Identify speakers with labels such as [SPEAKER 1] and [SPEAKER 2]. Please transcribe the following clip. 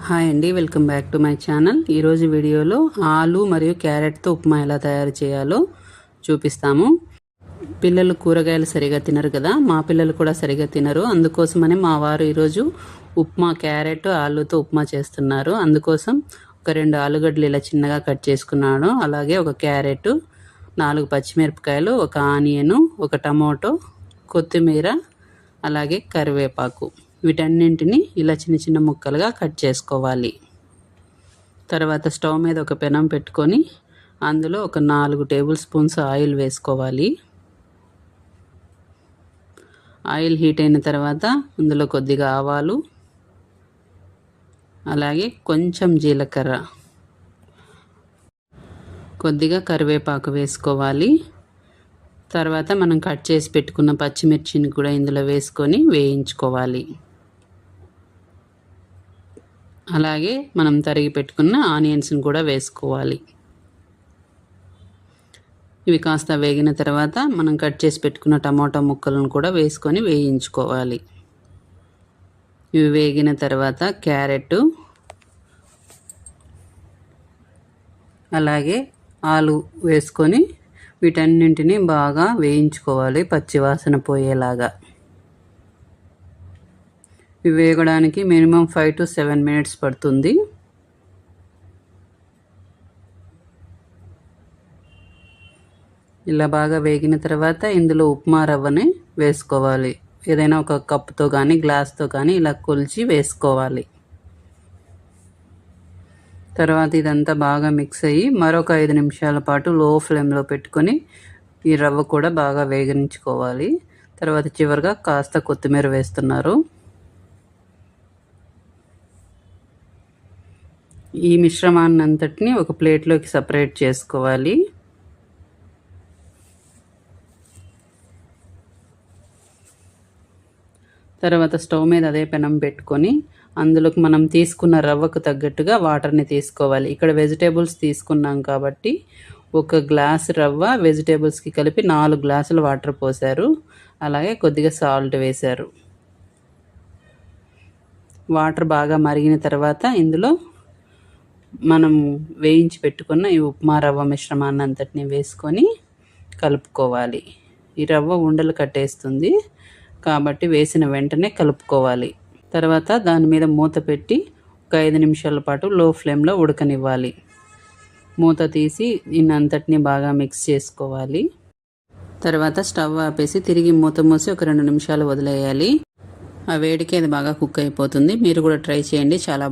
[SPEAKER 1] Hi అండి, welcome back to my channel. ఈరోజు వీడియోలో ఆలు మరియు క్యారెట్తో ఉప్మా ఎలా తయారు చేయాలో చూపిస్తాము. పిల్లలు కూరగాయలు సరిగా తినరు కదా, మా పిల్లలు కూడా సరిగా తినరు. అందుకోసమని మా వారు ఈరోజు ఉప్మా క్యారెట్ ఆలుతో ఉప్మా చేస్తున్నారు. అందుకోసం ఒక 2 ఆలుగడ్డలు ఇలా చిన్నగా కట్ చేసుకున్నాను. అలాగే ఒక క్యారెట్, 4 పచ్చిమిరపకాయలు, ఒక ఆనియను, ఒక టమోటో, కొత్తిమీర, అలాగే కరివేపాకు, వీటన్నింటిని ఇలా చిన్న చిన్న ముక్కలుగా కట్ చేసుకోవాలి. తర్వాత స్టవ్ మీద ఒక పెనం పెట్టుకొని అందులో ఒక 4 టేబుల్ స్పూన్స్ ఆయిల్ వేసుకోవాలి. ఆయిల్ హీట్ అయిన తర్వాత అందులో కొద్దిగా ఆవాలు, అలాగే కొంచెం జీలకర్ర, కొద్దిగా కరివేపాకు వేసుకోవాలి. తర్వాత మనం కట్ చేసి పెట్టుకున్న పచ్చిమిర్చిని కూడా ఇందులో వేసుకొని వేయించుకోవాలి. అలాగే మనం తరిగి పెట్టుకున్న ఆనియన్స్ని కూడా వేసుకోవాలి. ఇవి కాస్త వేగిన తర్వాత మనం కట్ చేసి పెట్టుకున్న టమాటా ముక్కలను కూడా వేసుకొని వేయించుకోవాలి. ఇవి వేగిన తర్వాత క్యారెట్, అలాగే ఆలు వేసుకొని వీటన్నింటినీ బాగా వేయించుకోవాలి, పచ్చివాసన పోయేలాగా. ఇవి వేగడానికి మినిమం 5 to 7 minutes పడుతుంది. ఇలా బాగా వేగిన తర్వాత ఇందులో ఉప్మా రవ్వని వేసుకోవాలి. ఏదైనా ఒక కప్పుతో కానీ గ్లాస్తో కానీ ఇలా కొలిచి వేసుకోవాలి. తర్వాత ఇదంతా బాగా మిక్స్ అయ్యి మరొక 5 నిమిషాల పాటు లో ఫ్లేమ్లో పెట్టుకొని ఈ రవ్వ కూడా బాగా వేగించుకోవాలి. తర్వాత చివరిగా కాస్త కొత్తిమీర వేస్తున్నారు. ఈ మిశ్రమాన్ని అంతటిని ఒక ప్లేట్లోకి సపరేట్ చేసుకోవాలి. తర్వాత స్టవ్ మీద అదే పెనం పెట్టుకొని అందులోకి మనం తీసుకున్న రవ్వకు తగ్గట్టుగా వాటర్ని తీసుకోవాలి. ఇక్కడ వెజిటేబుల్స్ తీసుకున్నాం కాబట్టి 1 గ్లాస్ రవ్వ వెజిటేబుల్స్కి కలిపి 4 గ్లాసులు వాటర్ పోశారు. అలాగే కొద్దిగా సాల్ట్ వేశారు. వాటర్ బాగా మరిగిన తర్వాత ఇందులో మనం వేయించి పెట్టుకున్న ఈ ఉప్మా రవ్వ మిశ్రమాన్ని అంతటిని వేసుకొని కలుపుకోవాలి. ఈ రవ్వ ఉండలు కట్టేస్తుంది కాబట్టి వేసిన వెంటనే కలుపుకోవాలి. తర్వాత దాని మీద మూత పెట్టి ఒక 5 నిమిషాల పాటు లో ఫ్లేమ్లో ఉడకనివ్వాలి. మూత తీసి దీన్నంతటిని బాగా మిక్స్ చేసుకోవాలి. తర్వాత స్టవ్ ఆపేసి తిరిగి మూత మూసి ఒక 2 నిమిషాలు వదిలేయాలి. ఆ వేడికి అది బాగా కుక్ అయిపోతుంది. మీరు కూడా ట్రై చేయండి, చాలా